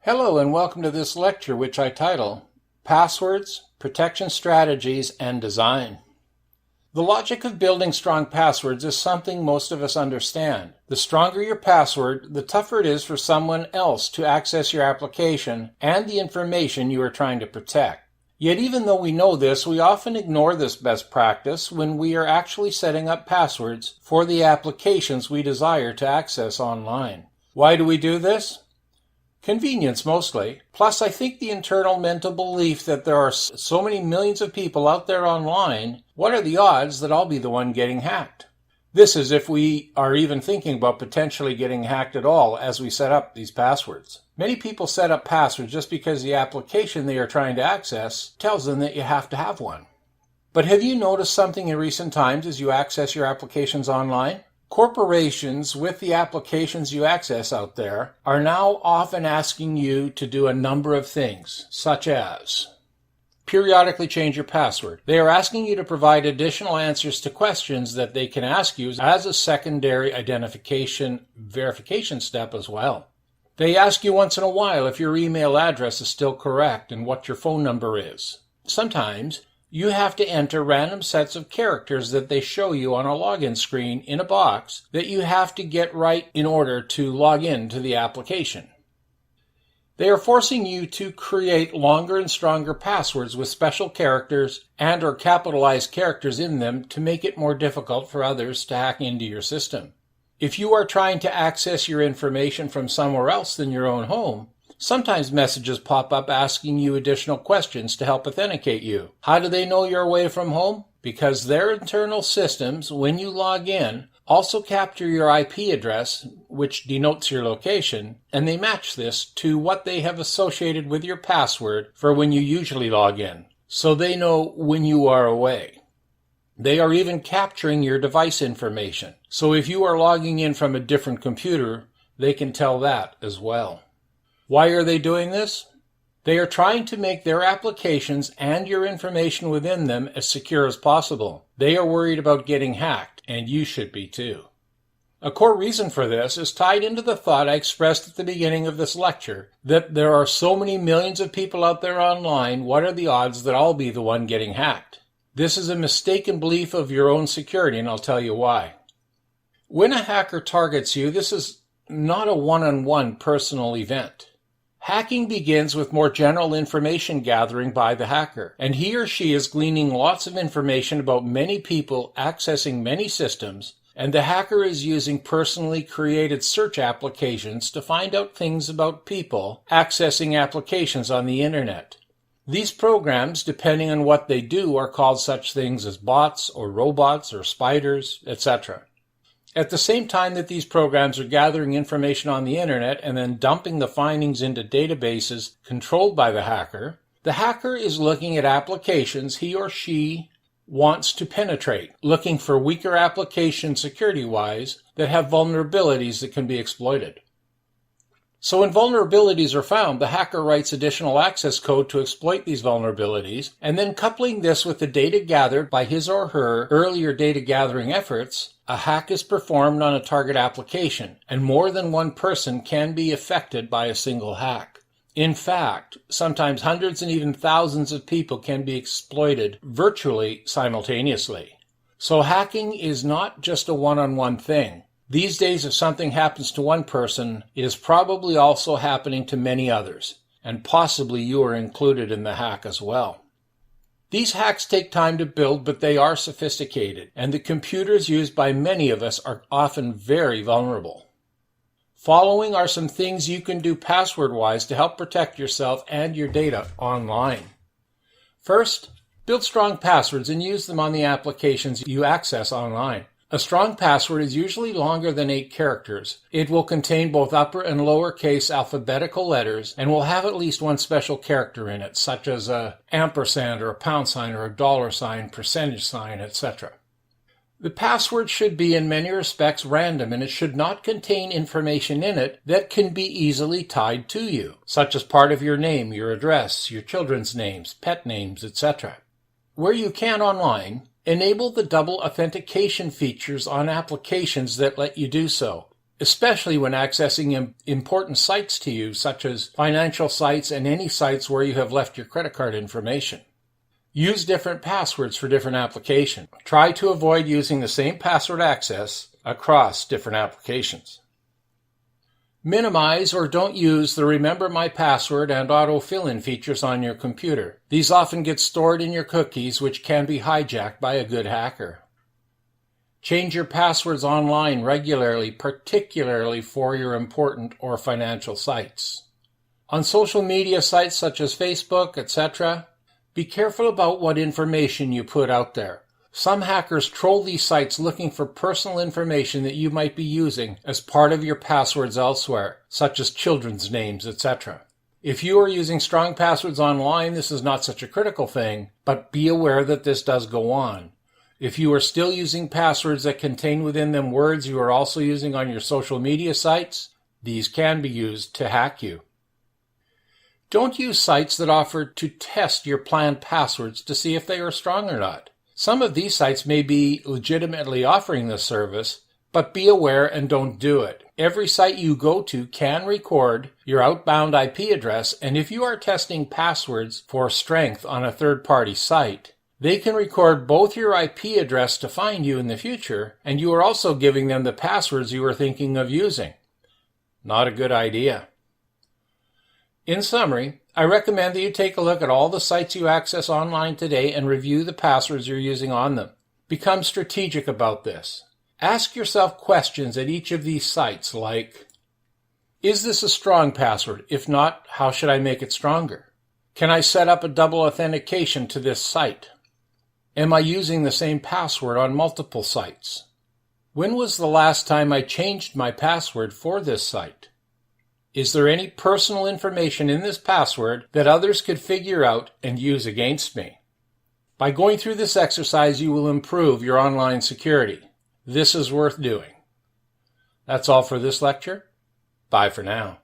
Hello and welcome to this lecture which I title Passwords, Protection Strategies, and Design. The logic of building strong passwords is something most of us understand. The stronger your password, the tougher it is for someone else to access your application and the information you are trying to protect. Yet even though we know this, we often ignore this best practice when we are actually setting up passwords for the applications we desire to access online. Why do we do this? Convenience mostly. Plus, I think the internal mental belief that there are so many millions of people out there online, what are the odds that I'll be the one getting hacked? This is if we are even thinking about potentially getting hacked at all as we set up these passwords. Many people set up passwords just because the application they are trying to access tells them that you have to have one. But have you noticed something in recent times as you access your applications online? Corporations with the applications you access out there are now often asking you to do a number of things, such as periodically change your password. They are asking you to provide additional answers to questions that they can ask you as a secondary identification verification step as well. They ask you once in a while if your email address is still correct and what your phone number is. Sometimes you have to enter random sets of characters that they show you on a login screen in a box that you have to get right in order to log in to the application. They are forcing you to create longer and stronger passwords with special characters and/or capitalized characters in them to make it more difficult for others to hack into your system. If you are trying to access your information from somewhere else than your own home, sometimes messages pop up asking you additional questions to help authenticate you. How do they know you're away from home? Because their internal systems, when you log in, also capture your IP address, which denotes your location, and they match this to what they have associated with your password for when you usually log in, so they know when you are away. They are even capturing your device information, so if you are logging in from a different computer, they can tell that as well. Why are they doing this? They are trying to make their applications and your information within them as secure as possible. They are worried about getting hacked, and you should be too. A core reason for this is tied into the thought I expressed at the beginning of this lecture, that there are so many millions of people out there online, what are the odds that I'll be the one getting hacked? This is a mistaken belief of your own security, and I'll tell you why. When a hacker targets you, this is not a one-on-one personal event. Hacking begins with more general information gathering by the hacker, and he or she is gleaning lots of information about many people accessing many systems, and the hacker is using personally created search applications to find out things about people accessing applications on the internet. These programs, depending on what they do, are called such things as bots or robots or spiders, etc. At the same time that these programs are gathering information on the internet and then dumping the findings into databases controlled by the hacker is looking at applications he or she wants to penetrate, looking for weaker applications security-wise that have vulnerabilities that can be exploited. So when vulnerabilities are found, the hacker writes additional access code to exploit these vulnerabilities, and then coupling this with the data gathered by his or her earlier data gathering efforts, a hack is performed on a target application, and more than one person can be affected by a single hack. In fact, sometimes hundreds and even thousands of people can be exploited virtually simultaneously. So hacking is not just a one-on-one thing. These days, if something happens to one person, it is probably also happening to many others, and possibly you are included in the hack as well. These hacks take time to build, but they are sophisticated, and the computers used by many of us are often very vulnerable. Following are some things you can do password-wise to help protect yourself and your data online. First, build strong passwords and use them on the applications you access online. A strong password is usually longer than 8 characters. It will contain both upper and lowercase alphabetical letters and will have at least one special character in it, such as a ampersand or a pound sign or a dollar sign, percentage sign, etc. The password should be in many respects random, and it should not contain information in it that can be easily tied to you, such as part of your name, your address, your children's names, pet names, etc. Where you can online, enable the double authentication features on applications that let you do so. especially when accessing important sites to you, such as financial sites and any sites where you have left your credit card information. Use different passwords for different applications. Try to avoid using the same password access across different applications. Minimize or don't use the Remember My Password and Auto Fill-In features on your computer. These often get stored in your cookies, which can be hijacked by a good hacker. Change your passwords online regularly, particularly for your important or financial sites. On social media sites such as Facebook, etc., be careful about what information you put out there. Some hackers troll these sites looking for personal information that you might be using as part of your passwords elsewhere, such as children's names, etc. If you are using strong passwords online, this is not such a critical thing, but be aware that this does go on. If you are still using passwords that contain within them words you are also using on your social media sites, these can be used to hack you. Don't use sites that offer to test your planned passwords to see if they are strong or not. Some of these sites may be legitimately offering this service, but be aware and don't do it. Every site you go to can record your outbound IP address, and if you are testing passwords for strength on a third-party site, they can record both your IP address to find you in the future, and you are also giving them the passwords you are thinking of using. Not a good idea. In summary, I recommend that you take a look at all the sites you access online today and review the passwords you're using on them. Become strategic about this. Ask yourself questions at each of these sites like, is this a strong password? If not, how should I make it stronger? Can I set up a double authentication to this site? Am I using the same password on multiple sites? When was the last time I changed my password for this site? Is there any personal information in this password that others could figure out and use against me? By going through this exercise, you will improve your online security. This is worth doing. That's all for this lecture. Bye for now.